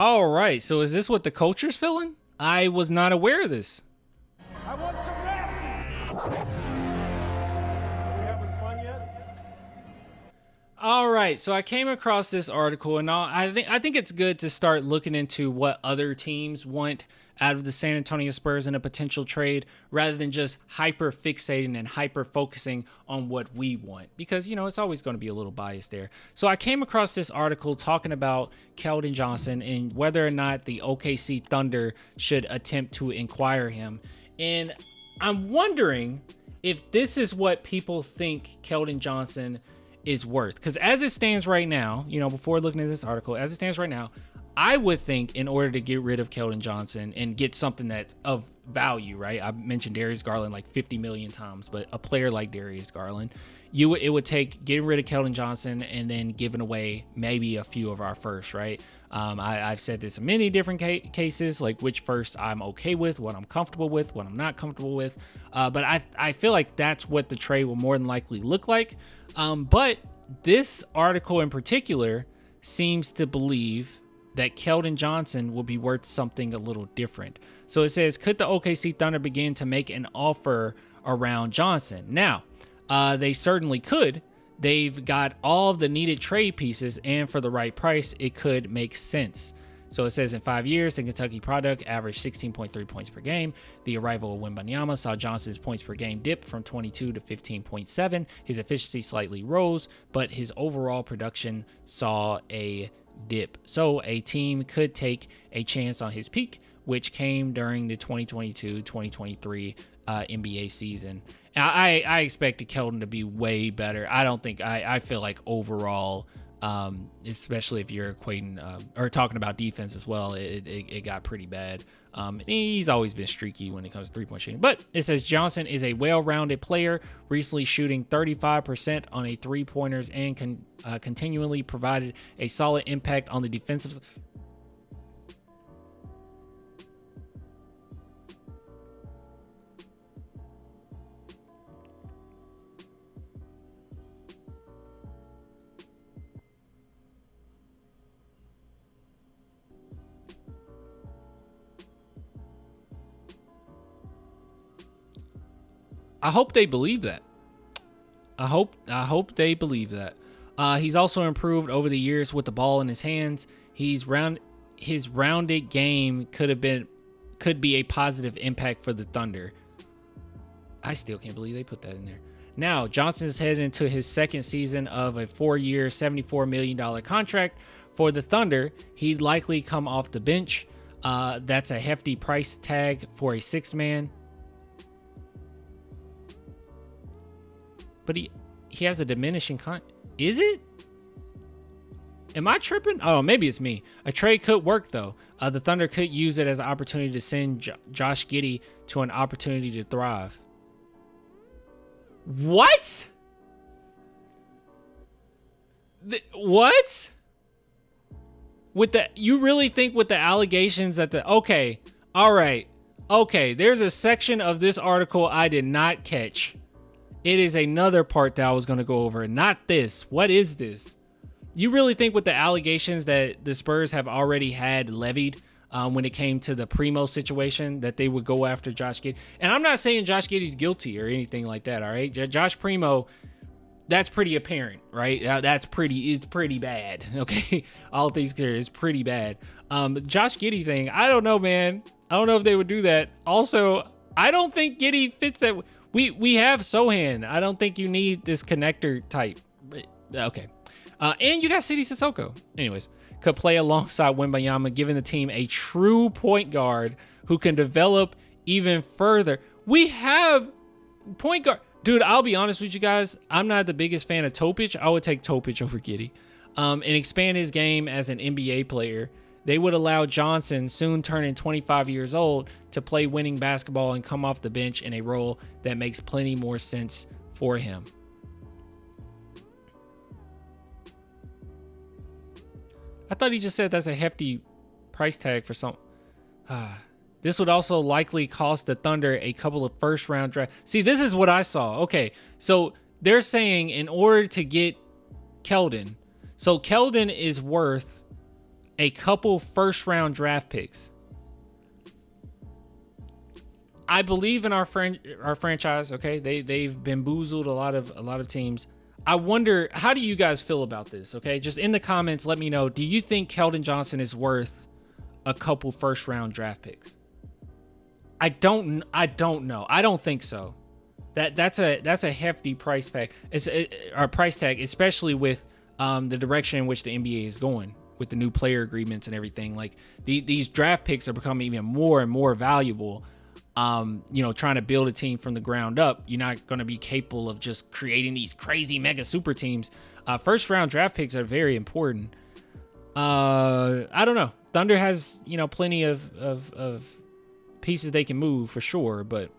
All right, so is this what the culture's feeling? I was not aware of this. I want some nasty. Are we having fun yet? All right, so I came across this article, and I think it's good to start looking into what other teams want out of the San Antonio Spurs in a potential trade, rather than just hyper fixating and hyper focusing on what we want, because it's always going to be a little bias there. So I came across this article talking about Keldon Johnson and whether or not the OKC Thunder should attempt to acquire him, and I'm wondering if this is what people think Keldon Johnson is worth. Because as it stands right now, before looking at this article, as it stands right now, I would think in order to get rid of Keldon Johnson and get something that's of value, right? I mentioned Darius Garland like 50 million times, but a player like Darius Garland, it would take getting rid of Keldon Johnson and then giving away maybe a few of our first, right? I've said this in many different cases, like which first I'm okay with, what I'm comfortable with, what I'm not comfortable with. But I feel like that's what the trade will more than likely look like. But this article in particular seems to believe that Keldon Johnson will be worth something a little different. So it says, could the OKC Thunder begin to make an offer around Johnson? Now, they certainly could. They've got all of the needed trade pieces, and for the right price, it could make sense. So it says in 5 years, the Kentucky product averaged 16.3 points per game. The arrival of Wembanyama saw Johnson's points per game dip from 22 to 15.7. His efficiency slightly rose, but his overall production saw a dip. So a team could take a chance on his peak, which came during the 2022-2023 NBA season. I expected Keldon to be way better. I feel like overall, especially if you're equating or talking about defense as well, it got pretty bad. He's always been streaky when it comes to three-point shooting. But it says Johnson is a well-rounded player, recently shooting 35% on a three-pointers and continually provided a solid impact on the defensive. I hope they believe that. I hope they believe that. He's also improved over the years with the ball in his hands. His rounded game could be a positive impact for the Thunder. I still can't believe they put that in there. Now, Johnson's headed into his second season of a 4-year, $74 million contract for the Thunder. He'd likely come off the bench. That's a hefty price tag for a sixth man. But he has a diminishing Is it? Am I tripping? Oh, maybe it's me. A trade could work, though. The Thunder could use it as an opportunity to send Josh Giddey to an opportunity to thrive. What? What? You really think with the allegations that okay, all right, okay, there's a section of this article I did not catch. It is another part that I was going to go over, not this. What is this? You really think with the allegations that the Spurs have already had levied when it came to the Primo situation that they would go after Josh Giddey? And I'm not saying Josh Giddey's guilty or anything like that, all right? Josh Primo, that's pretty apparent, right? It's pretty bad, okay? All things clear, it's pretty bad. Josh Giddey thing, I don't know, man. I don't know if they would do that. Also, I don't think Giddey fits that. We have Sohan. I don't think you need this connector type. Okay. And you got Sidi Sissoko. Anyways, could play alongside Wembanyama, giving the team a true point guard who can develop even further. We have point guard. Dude, I'll be honest with you guys. I'm not the biggest fan of Topic. I would take Topic over Giddey. And expand his game as an NBA player. They would allow Johnson, soon turning 25 years old, to play winning basketball and come off the bench in a role that makes plenty more sense for him. I thought he just said that's a hefty price tag for something. This would also likely cost the Thunder a couple of first-round draft. See, this is what I saw. Okay, so they're saying in order to get Keldon, so Keldon is worth a couple first-round draft picks. I believe in our franchise. Okay, they've bamboozled a lot of teams. I wonder, how do you guys feel about this? Okay, just in the comments, let me know. Do you think Keldon Johnson is worth a couple first-round draft picks? I don't know. I don't think so. That's a hefty price tag. It's our price tag, especially with the direction in which the NBA is going with the new player agreements and everything. Like these draft picks are becoming even more and more valuable. Trying to build a team from the ground up, you're not going to be capable of just creating these crazy mega super teams. First round draft picks are very important. I don't know. Thunder has, plenty of pieces they can move for sure, but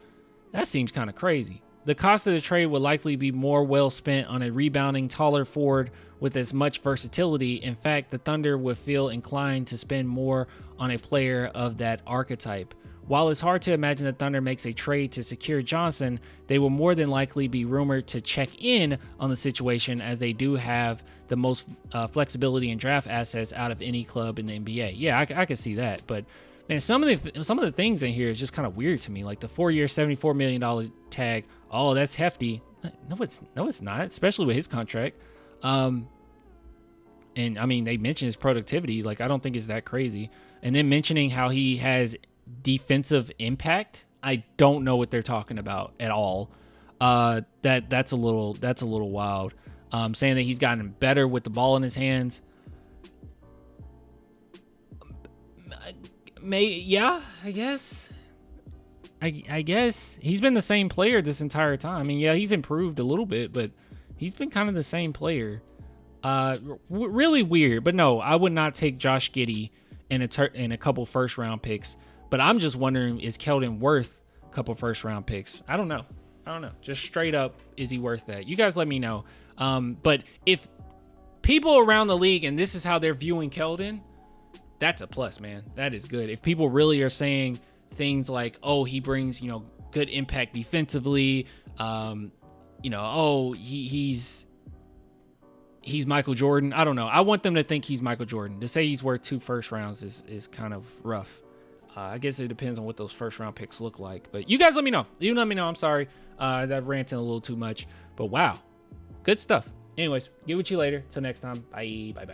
that seems kind of crazy. The cost of the trade would likely be more well spent on a rebounding, taller forward with as much versatility. In fact, the Thunder would feel inclined to spend more on a player of that archetype. While it's hard to imagine the Thunder makes a trade to secure Johnson, they will more than likely be rumored to check in on the situation, as they do have the most flexibility in draft assets out of any club in the NBA. Yeah, I can see that. But man, some of the things in here is just kind of weird to me. Like the 4-year, $74 million tag. Oh, that's hefty. No, it's not, especially with his contract. And I mean, they mentioned his productivity. Like, I don't think it's that crazy. And then mentioning how he has defensive impact, I don't know what they're talking about at all. That's a little wild. Saying that he's gotten better with the ball in his hands. I guess. I guess he's been the same player this entire time. I mean, yeah, he's improved a little bit, but he's been kind of the same player. Really weird, but no, I would not take Josh Giddey in a couple first round picks. But I'm just wondering, is Keldon worth a couple first round picks? I don't know. Just straight up, is he worth that? You guys let me know. But if people around the league, and this is how they're viewing Keldon, that's a plus, man. That is good. If people really are saying things like, oh, he brings, good impact defensively, he's Michael Jordan. I don't know. I want them to think he's Michael Jordan. To say he's worth 2 first rounds is kind of rough. I guess it depends on what those first round picks look like. But you guys let me know. You let me know. I'm sorry. That ranting a little too much. But wow. Good stuff. Anyways, get with you later. Till next time. Bye. Bye.